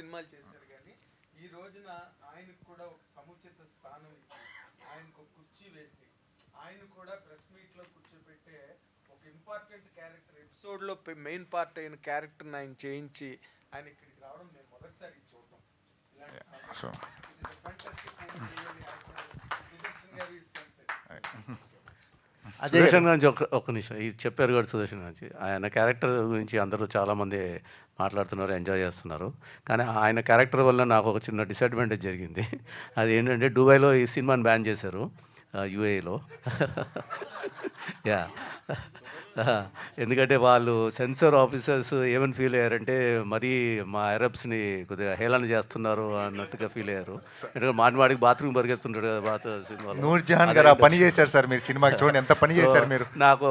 సినిమాలు చేశారు, కానీ ఈ రోజున ఆయనకు కూడా ఒక సముచిత స్థానం ఇచ్చి ఆయనకు ఒక కుర్చీ వేసి ఆయన కూడా ప్రెస్ మీట్లో కూర్చోబెట్టే ఒక ఇంపార్టెంట్ క్యారెక్టర్ ఎపిసోడ్లో మెయిన్ పార్ట్ అయిన క్యారెక్టర్ని ఆయన చేయించి ఆయన ఇక్కడికి రావడం నేను మొదటిసారి చూడటం. ఇలాంటి సుదర్శన్ గారు ఈజ్ కన్సర్న్. సుదర్శన్ గురించి ఒక నిమిషం ఇది చెప్పారు కూడా. సుదర్శన్ గురించి ఆయన క్యారెక్టర్ గురించి అందరూ చాలామంది మాట్లాడుతున్నారు, ఎంజాయ్ చేస్తున్నారు. కానీ ఆయన క్యారెక్టర్ వల్ల నాకు ఒక చిన్న డిసడ్వాంటేజ్ జరిగింది. అది ఏంటంటే దుబాయ్లో ఈ సినిమాని బ్యాన్ చేశారు, యూఏఈలో. యా, ఎందుకంటే వాళ్ళు సెన్సార్ ఆఫీసర్స్ ఏమని ఫీల్ అయ్యారంటే మరీ మా అరబ్స్ని కొద్దిగా హేళన చేస్తున్నారు అన్నట్టుగా ఫీల్ అయ్యారు. ఎందుకంటే మాటికి బాత్రూమ్ పరిగెత్తుంటాడు కదా బాత్ సినిమాలో. నూర్జహాన్ గారు పని చేశారు సార్ మీరు సినిమాకి, చూడండి ఎంత పని చేశారు మీరు. నాకు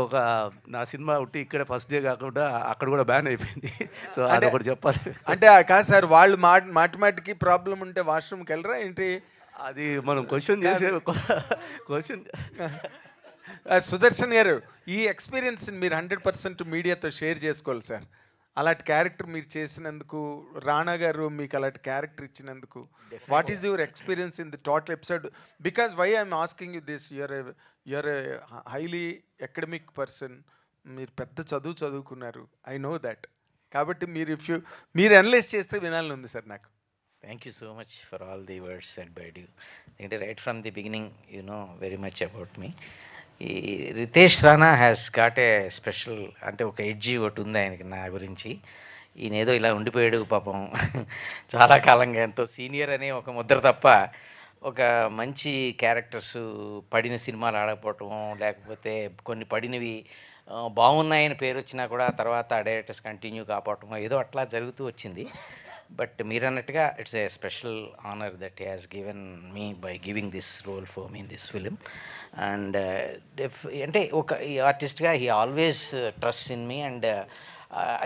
నా సినిమా ఉట్టి ఇక్కడ ఫస్ట్ డే కాకుండా అక్కడ కూడా బ్యాన్ అయిపోయింది. సో అది ఒకటి చెప్పాలి. అంటే కాదు సార్, వాళ్ళు మాటిమాటికి ప్రాబ్లం ఉంటే వాష్రూమ్కి వెళ్ళరా ఏంటి? అది మనం క్వశ్చన్ చేసే క్వశ్చన్. సుదర్శన్ గారు, ఈ ఎక్స్పీరియన్స్ మీరు 100% మీడియాతో షేర్ చేసుకోవాలి సార్. అలాంటి క్యారెక్టర్ మీరు చేసినందుకు, రాణా గారు మీకు అలాంటి క్యారెక్టర్ ఇచ్చినందుకు, what is your experience in the total episode? Because why I'm asking you this, you're a highly academic person, మీరు పెద్ద చదువుకున్నారు, ఐ నో దట్. కాబట్టి మీరు అనలైజ్ చేస్తే వినాలని ఉంది సార్ నాకు. Thank you so much for all the words said by you. Right from the beginning, you know very much about me. Ritesh Rana has got a special, అంటే ఒక ఎడ్జి ఒకటి ఉంది ఆయనకి నా గురించి. ఈయన ఏదో ఇలా ఉండిపోయాడు పాపం చాలా కాలంగా, ఎంతో సీనియర్ అనే ఒక ముద్ర తప్ప ఒక మంచి క్యారెక్టర్స్ పడిన సినిమాలు ఆడకపోవటం, లేకపోతే కొన్ని పడినవి బాగున్నాయని పేరు వచ్చినా కూడా తర్వాత డైరెక్టర్స్ కంటిన్యూ కాకపోవటం, ఏదో అట్లా జరుగుతూ వచ్చింది. బట్ మీరు అన్నట్టుగా it's a special honour that he has given me by giving this role for me in this film. And అంటే ఒక ఈ ఆర్టిస్ట్గా he always trust in me. And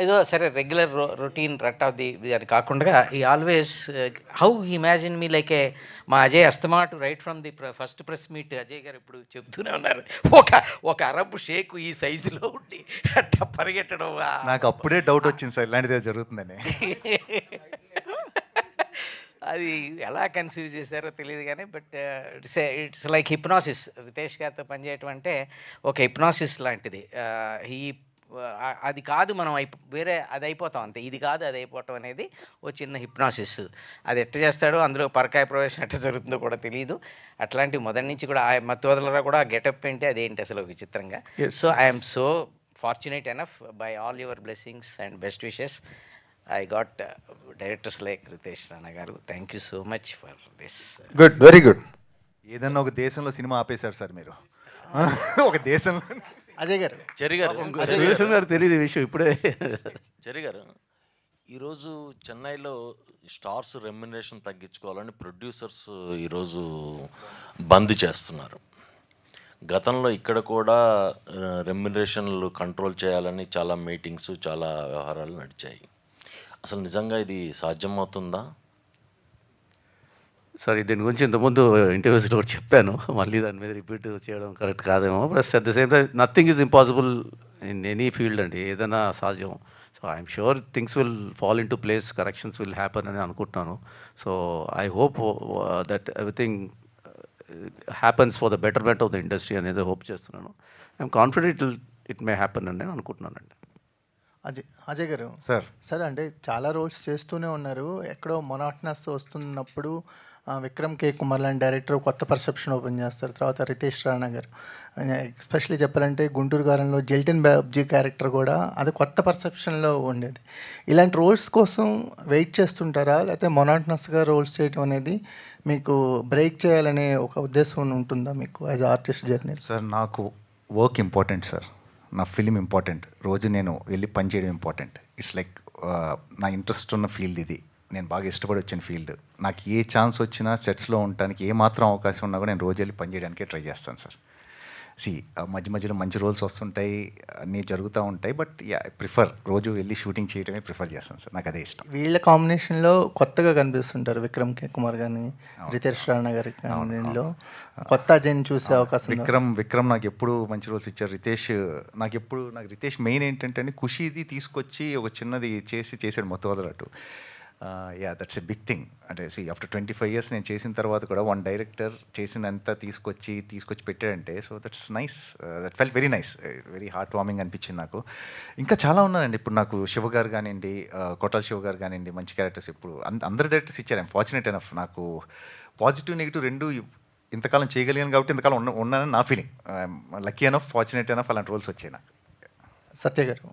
ఏదో సరే regular routine rut of the అది కాకుండా ఈ always how imagine me like a మా అజయ్ అస్తమాటు right from the first press meet Ajay garu ఇప్పుడు చెప్తూనే ఉన్నారు, ఒక అరబ్ షేక్ ఈ సైజులో ఉండి అట్లా పరిగెట్టడం. నాకు అప్పుడే డౌట్ వచ్చింది సార్ ఇలాంటిదే జరుగుతుందని. అది ఎలా కన్సీవ్ చేశారో తెలియదు కానీ, but it's like hypnosis. Ritesh గారితో పనిచేయటం అంటే ఒక హిప్నాసిస్ లాంటిది. అది కాదు మనం వేరే అది అయిపోతాం అంతే, ఇది కాదు అది అయిపోవటం అనేది ఓ చిన్న హిప్నాసిస్. అది ఎట్ట చేస్తాడో, అందులో పరకాయ ప్రవేశం ఎట్ట జరుగుతుందో కూడా తెలియదు. అట్లాంటి మొదటి నుంచి కూడా మత్తు వదలరా కూడా గెటప్ ఏంటి అదేంటి అసలు విచిత్రంగా. So I'm so fortunate enough by all your blessings and best wishes I got directors like Ritesh Rana garu. Thank you so much for this. Good, very good. ఏదన్నా ఒక దేశంలో సినిమా ఆపేశారు సార్ మీరు. ఒక దేశంలో. అజయ్ గారు, సుదర్శన్ గారు తెలియదు విషయం ఇప్పుడే. చెరి గారు, ఈరోజు చెన్నైలో స్టార్స్ రెమ్యునరేషన్ తగ్గించుకోవాలని ప్రొడ్యూసర్స్ ఈరోజు బంద్ చేస్తున్నారు. గతంలో ఇక్కడ కూడా రెమ్యునరేషన్లు కంట్రోల్ చేయాలని చాలా మీటింగ్స్, చాలా వ్యవహారాలు నడిచాయి. అసలు నిజంగా ఇది సాధ్యమవుతుందా? సార్ దీని గురించి ఇంతకుముందు ఇంటర్వ్యూస్లో కూడా చెప్పాను, మళ్ళీ దాని మీద రిపీట్ చేయడం కరెక్ట్ కాదేమో. Plus at the same time nothing is impossible in any field అండి, ఏదైనా సాధ్యం. So I'm sure things will fall in to place, corrections will happen అని అనుకుంటున్నాను. So I hope that everything happens for the betterment of the industry అనేది hope చేస్తున్నాను. I'm confident it may happen అని నేను అనుకుంటున్నానండి. అజయ్ గారు సార్ అంటే చాలా రోల్స్ చేస్తూనే ఉన్నారు. ఎక్కడో మొనాటనస్ వస్తున్నప్పుడు విక్రమ్ కే కుమార్ లాంటి డైరెక్టర్ కొత్త పర్సెప్షన్ ఓపెన్ చేస్తారు. తర్వాత రితేష్ రాణా గారు, ఎస్పెషల్లీ చెప్పాలంటే గుంటూరు గారంలో జెల్టన్ బాబ్జీ క్యారెక్టర్ కూడా అది కొత్త పర్సెప్షన్లో ఉండేది. ఇలాంటి రోల్స్ కోసం వెయిట్ చేస్తుంటారా, లేకపోతే మొనాటనస్గా రోల్స్ చేయడం అనేది మీకు బ్రేక్ చేయాలనే ఒక ఉద్దేశం ఉంటుందా మీకు యాజ్ ఆర్టిస్ట్ జర్నీ? సార్ నాకు వర్క్ ఇంపార్టెంట్ సార్, నా ఫిలిం ఇంపార్టెంట్, రోజు నేను వెళ్ళి పని చేయడం ఇంపార్టెంట్. ఇట్స్ లైక్ నా ఇంట్రెస్ట్ ఉన్న ఫీల్డ్ ఇది, నేను బాగా ఇష్టపడి వచ్చిన ఫీల్డ్. నాకు ఏ ఛాన్స్ వచ్చినా సెట్స్లో ఉండడానికి ఏ మాత్రం అవకాశం ఉన్నా కూడా నేను రోజు వెళ్ళి పని చేయడానికే ట్రై చేస్తాను సార్. మధ్య మధ్యలో మంచి రోల్స్ వస్తుంటాయి, అన్నీ జరుగుతూ ఉంటాయి. బట్ ప్రిఫర్ రోజు వెళ్ళి షూటింగ్ చేయడమే ప్రిఫర్ చేస్తాను సార్, నాకు అదే ఇష్టం. వీళ్ళ కాంబినేషన్లో కొత్తగా కనిపిస్తుంటారు విక్రమ్ కే కుమార్ కానీ రితేష్ రాణా గారి దీనిలో కొత్త అజయ్ని చూసే అవకాశం. విక్రమ్ నాకు ఎప్పుడు మంచి రోల్స్ ఇచ్చారు. రితేష్ నాకు రితేష్ మెయిన్ ఏంటంటే ఖుషీది తీసుకొచ్చి ఒక చిన్నది చేసాడు మొత్తం వదలట్టు. Yeah that's a big thing. అంటే ఆఫ్టర్ 25 ఇయర్స్ నేను చేసిన తర్వాత కూడా వన్ డైరెక్టర్ చేసినంత తీసుకొచ్చి పెట్టాడంటే, so that's nice. That felt very nice, very heart warming అనిపించింది నాకు. ఇంకా చాలా ఉన్నాయండి. ఇప్పుడు నాకు శివ గారు కానివ్వండి, కొట్టాల శివ గారు కానివ్వండి, మంచి క్యారెక్టర్స్ ఇప్పుడు అందరు డైరెక్టర్స్ ఇచ్చారు. I'm fortunate enough. నాకు పాజిటివ్ నెగిటివ్ రెండు ఇంతకాలం చేయగలిగాను కాబట్టి ఇంతకాలం ఉన్నానని నా feeling. Lucky enough, fortunate enough అలాంటి రోల్స్ వచ్చాయి నాకు. సత్య గారు,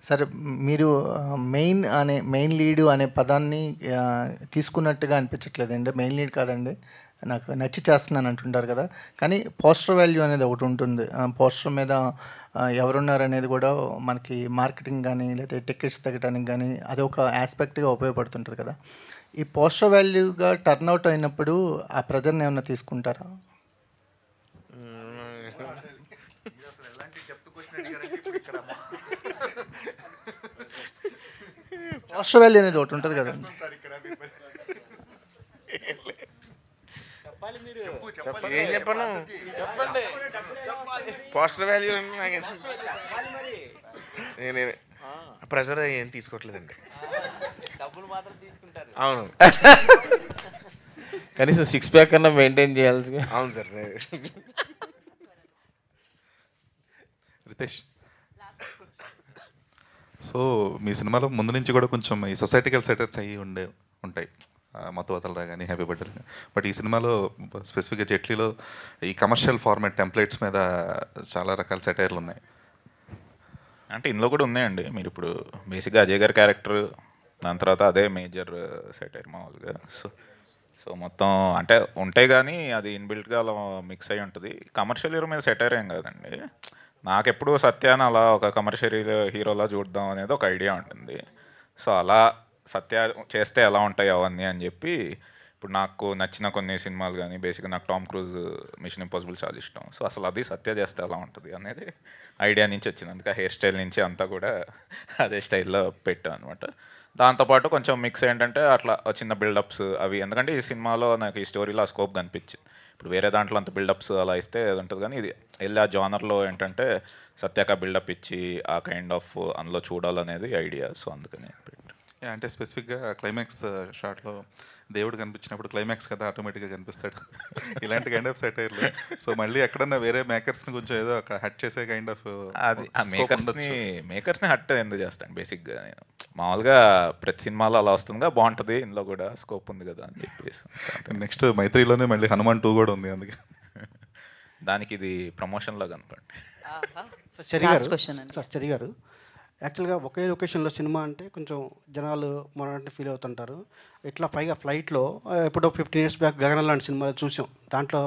సరే మీరు మెయిన్ లీడు అనే పదాన్ని తీసుకున్నట్టుగా అనిపించట్లేదండి. మెయిన్ లీడ్ కాదండి, నాకు నచ్చి చేస్తున్నాను అంటుంటారు కదా, కానీ పోస్టర్ వాల్యూ అనేది ఒకటి ఉంటుంది. పోస్టర్ మీద ఎవరున్నారు అనేది కూడా మనకి మార్కెటింగ్ కానీ లేదా టికెట్స్ తగ్గడానికి కానీ అది ఒక ఆస్పెక్ట్గా ఉపయోగపడుతుంటుంది కదా. ఈ పోస్టర్ వాల్యూగా టర్న్అవుట్ అయినప్పుడు ఆ ప్రెజర్ని ఏమన్నా తీసుకుంటారా? పోస్టర్ వాల్యూ అనేది ఒకటి ఉంటుంది కదండి. ఏం చెప్పను, చెప్పండి. పోస్టర్ వాల్యూ నేను ప్రెషర్ ఏం తీసుకోవట్లేదండి. డబ్బులు మాత్రం తీసుకుంటారు. అవును, కనీసం 6 ప్యాక్ అన్నా మెయింటైన్ చేయాల్సి. అవును సార్. రితేష్, సో మీ సినిమాలో ముందు నుంచి కూడా కొంచెం ఈ సొసైటికల్ సెటర్స్ అయ్యి ఉంటాయి, మత్తు వదలరా కానీ, హ్యాపీ బర్త్డే. బట్ ఈ సినిమాలో స్పెసిఫిక్గా జెట్లీలో ఈ కమర్షియల్ ఫార్మాట్ టెంప్లెట్స్ మీద చాలా రకాల సెటైర్లు ఉన్నాయి. అంటే ఇందులో కూడా ఉన్నాయండి. మీరు ఇప్పుడు బేసిక్గా అజయ్ గారి క్యారెక్టర్, దాని తర్వాత అదే మేజర్ సెటైర్ మామూలుగా. సో మొత్తం అంటే ఉంటాయి కానీ అది ఇన్బిల్ట్గా అలా మిక్స్ అయి ఉంటుంది. కమర్షియల్ హీరో మీద సెటైర్ ఏం కాదండి. నాకెప్పుడు సత్యాన్ని అలా ఒక కమర్షియల్ హీరోలా చూద్దాం అనేది ఒక ఐడియా ఉంటుంది. సో అలా సత్య చేస్తే ఎలా ఉంటాయి అవన్నీ అని చెప్పి, ఇప్పుడు నాకు నచ్చిన కొన్ని సినిమాలు కానీ, బేసిక్గా నాకు టామ్ క్రూజ్ మిషన్ ఇంపాసిబుల్ చాలా ఇష్టం. సో అసలు అది సత్య చేస్తే ఎలా ఉంటుంది అనేది ఐడియా నుంచి వచ్చింది. అందుకే హెయిర్ స్టైల్ నుంచి అంతా కూడా అదే స్టైల్లో పెట్టాను అనమాట. దాంతోపాటు కొంచెం మిక్స్ ఏంటంటే అట్లా చిన్న బిల్డప్స్ అవి, ఎందుకంటే ఈ సినిమాలో నాకు ఈ స్టోరీలో ఆ స్కోప్ కనిపించింది. ఇప్పుడు వేరే దాంట్లో అంత బిల్డప్స్ అలా ఇస్తే అది ఉంటుంది, కానీ ఇది వెళ్ళి ఆ జానర్లో ఏంటంటే సత్యాక బిల్డప్ ఇచ్చి ఆ కైండ్ ఆఫ్ అందులో చూడాలనేది ఐడియా. సో అందుకని అంటే స్పెసిఫిక్గా క్లైమాక్స్ షాట్లో దేవుడు కనిపించినప్పుడు క్లైమాక్స్ కదా ఆటోమేటిక్గా కనిపిస్తాడు. ఇలాంటి కైండ్ ఆఫ్ సెటైర్లు. సో మళ్ళీ ఎక్కడన్నా వేరే మేకర్స్ని కొంచెం ఏదో హట్ చేసే కైండ్ ఆఫ్ అది ఆ మేకర్స్ని హట్ ఎందుకు చేస్తాను. బేసిక్గా నేను మామూలుగా ప్రతి సినిమాలో అలా వస్తుందిగా, బాగుంటుంది, ఇందులో కూడా స్కోప్ ఉంది కదా అని చెప్పేసి. నెక్స్ట్ మైత్రిలోనే మళ్ళీ హనుమాన్ 2 కూడా ఉంది, అందుకే దానికి ఇది ప్రమోషన్లో కనపండి. సార్ చరి గారు, యాక్చువల్గా ఒకే లొకేషన్లో సినిమా అంటే కొంచెం జనాలు మొన్నటి ఫీల్ అవుతుంటారు. ఇట్లా పైగా ఫ్లైట్లో ఎప్పుడో 15 years బ్యాక్ గగనం లాంటి సినిమాలు చూసాం. దాంట్లో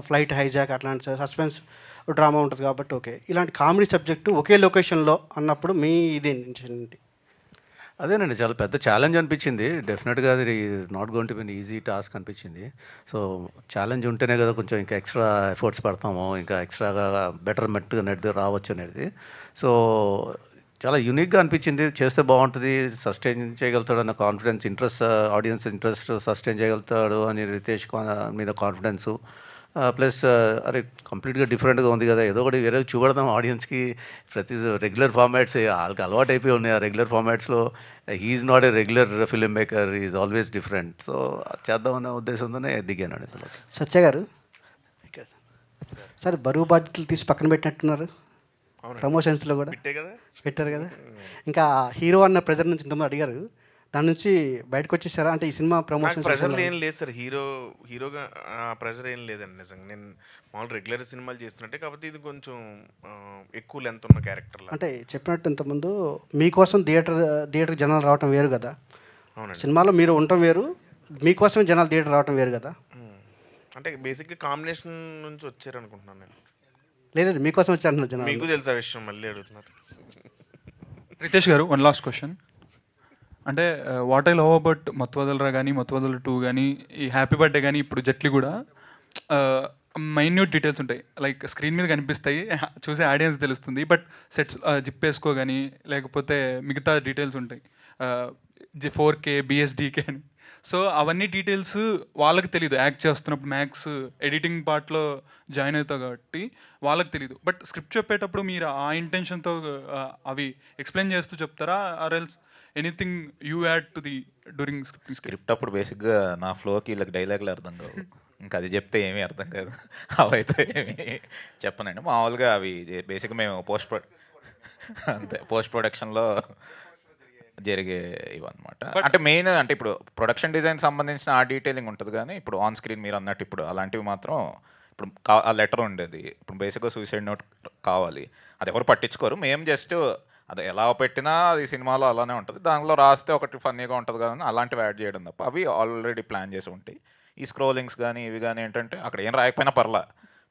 ఫ్లైట్ హైజాక్ అట్లాంటి సస్పెన్స్ డ్రామా ఉంటుంది కాబట్టి ఓకే. ఇలాంటి కామెడీ సబ్జెక్టు ఒకే లొకేషన్లో అన్నప్పుడు మీ ఇదేంటి? అదేనండి, చాలా పెద్ద ఛాలెంజ్ అనిపించింది. డెఫినెట్గా అది not going to be easy task అనిపించింది. సో ఛాలెంజ్ ఉంటేనే కదా కొంచెం ఇంకా ఎక్స్ట్రా ఎఫర్ట్స్ పెడతాము, ఇంకా ఎక్స్ట్రాగా బెటర్ నెట్ రావచ్చు అనేది. సో చాలా యూనిక్గా అనిపించింది. చేస్తే బాగుంటుంది, సస్టైన్ చేయగలుగుతాడు అన్న కాన్ఫిడెన్స్, ఆడియన్స్ ఇంట్రెస్ట్ సస్టైన్ చేయగలుగుతాడు అని రితేష్ మీద కాన్ఫిడెన్సు. ప్లస్ అరే కంప్లీట్గా డిఫరెంట్గా ఉంది కదా, ఏదో ఒకటి వేరే చూపెడదాం ఆడియన్స్కి. ప్రతి రెగ్యులర్ ఫార్మాట్స్ వాళ్ళకి అలవాటు అయిపోయి ఉన్నాయి. ఆ రెగ్యులర్ ఫార్మాట్స్లో he's not a regular film maker, is always different. So చేద్దామన్న ఉద్దేశంతోనే దిగాను ఇందులో. సత్య గారు, సార్ బరువు బాధ్యతలు తీసి పక్కన పెట్టినట్టున్నారు ప్రమోషన్స్లో కూడా పెట్టారు కదా. ఇంకా హీరో అన్న ప్రెజర్ నుంచి ఇంతమంది అడిగారు, దాని నుంచి బయటకు వచ్చేసారా? అంటే ఈ సినిమా ప్రమోషన్ ప్రెజర్ ఏం లేదు సార్, హీరోగా ప్రెజర్ ఏం లేదండి. నిజంగా నేను మామూలు రెగ్యులర్ సినిమాలు చేస్తున్నట్టే, కాకపోతే ఇది కొంచెం ఎక్కువ లెంత్ ఉన్న క్యారెక్టర్. అంటే చెప్పినట్టు ఇంతకుముందు మీకోసం థియేటర్ జనాలు రావటం వేరు కదా. అవునండి, సినిమాలో మీరు ఉండటం వేరు, మీకోసమే జనాలు థియేటర్ రావటం వేరు కదా. అంటే బేసిక్గా కాంబినేషన్ నుంచి వచ్చారు అనుకుంటున్నాను నేను. లేదు, మీకోసం వచ్చారు జనాలు. మీకు తెలుసా విషయం, మళ్ళీ అడుగుతున్నారు. రితేష్ గారు, వన్ లాస్ట్ క్వశ్చన్. అంటే వాట్ ఐ లవ్ అబౌట్ మత్తు వదలరా కానీ, మత్తు వదలరా 2 కానీ, ఈ హ్యాపీ బర్త్డే కానీ, ఇప్పుడు జట్లీ కూడా మైన్యూట్ డీటెయిల్స్ ఉంటాయి. లైక్ స్క్రీన్ మీద కనిపిస్తాయి, చూసే ఆడియన్స్ తెలుస్తుంది. బట్ సెట్స్ జిప్ వేసుకో కానీ, లేకపోతే మిగతా డీటెయిల్స్ ఉంటాయి, 4K BSDK అని. సో అవన్నీ డీటెయిల్స్ వాళ్ళకి తెలియదు. యాక్ట్ చేస్తున్నప్పుడు మ్యాక్స్ ఎడిటింగ్ పార్ట్లో జాయిన్ అవుతావు కాబట్టి వాళ్ళకి తెలియదు. బట్ స్క్రిప్ట్ చెప్పేటప్పుడు మీరు ఆ ఇంటెన్షన్తో అవి ఎక్స్ప్లెయిన్ చేస్తూ చెప్తారా, or else anything you add to the during scripting? Script అప్పుడు బేసిక్గా నా ఫ్లోకి వీళ్ళకి డైలాగులు అర్థం కావు, ఇంకా అది చెప్తే ఏమీ అర్థం కాదు, అవైతే ఏమీ చెప్పనండి. మామూలుగా అవి బేసిక్గా మేము పోస్ట్ ప్రొడక్షన్లో జరిగే ఇవన్నమాట. అంటే మెయిన్ అంటే ఇప్పుడు ప్రొడక్షన్ డిజైన్ సంబంధించిన ఆ డీటెయిలింగ్ ఉంటుంది, కానీ ఇప్పుడు ఆన్ స్క్రీన్ మీరు అన్నట్టు ఇప్పుడు అలాంటివి మాత్రం ఇప్పుడు ఆ లెటర్ ఉండేది, ఇప్పుడు బేసిక్గా సూసైడ్ నోట్ కావాలి, అది ఎవరు పట్టించుకోరు. మేము జస్ట్ అది ఎలా పెట్టినా అది సినిమాలో అలానే ఉంటుంది, దానిలో రాస్తే ఒకటి ఫన్నీగా ఉంటుంది కదా అని అలాంటివి యాడ్ చేయడం తప్ప అవి ఆల్రెడీ ప్లాన్ చేసి ఉంటాయి. ఈ స్క్రోలింగ్స్ కానీ ఇవి కానీ ఏంటంటే అక్కడ ఏం రాయకపోయినా పర్లా,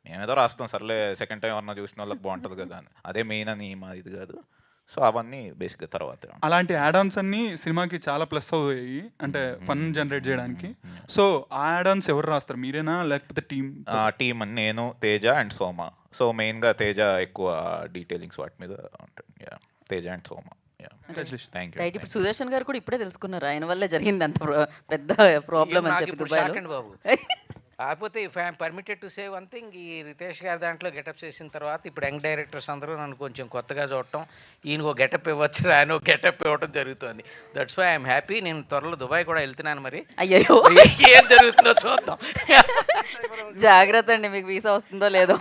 మేమేదో రాస్తాం సర్లే సెకండ్ టైం ఎవరన్నా చూసిన వాళ్ళకి బాగుంటుంది కదా అని, అదే మెయిన్ అని మా ఇది కాదు. సో అవన్నీ బేసిక్గా తర్వాత అలాంటి యాడ్-ఆన్స్ అన్నీ సినిమాకి చాలా ప్లస్ అవుతాయి, అంటే ఫన్ జనరేట్ చేయడానికి. సో ఆ యాడ్-ఆన్స్ ఎవరు రాస్తారు, మీరేనా లేకపోతే టీమ్ అని నేను, తేజ అండ్ సోమ. సో మెయిన్గా తేజ ఎక్కువ డీటెయిలింగ్స్ వాటి మీద ఉంటుంది. Teja and Soma. Thank right. You. ఇప్పుడు సుదర్శన్ గారు కూడా ఇప్పుడే తెలుసుకున్నారు, ఆయన వల్లే జరిగింది అంత పెద్ద ప్రాబ్లం అని చెప్పి దుబాయ్లో. బాబు కాకపోతే if I'm permitted to say one thing, ఈ రితేష్ గారి దాంట్లో గెటప్ చేసిన తర్వాత ఇప్పుడు యంగ్ డైరెక్టర్స్ అందరూ నన్ను కొంచెం కొత్తగా చూడటం, ఈయనకు ఒక గెటప్ ఇవ్వచ్చు, ఆయన ఒక గెటప్ ఇవ్వడం జరుగుతుంది. That's why I'm happy. నేను త్వరలో దుబాయ్ కూడా వెళ్తున్నాను, మరి అయ్యో ఏం జరుగుతుందో చూద్దాం. జాగ్రత్త అండి, మీకు వీసా వస్తుందో లేదో,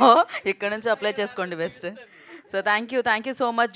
ఇక్కడ నుంచి అప్లై చేసుకోండి best. So thank you so much.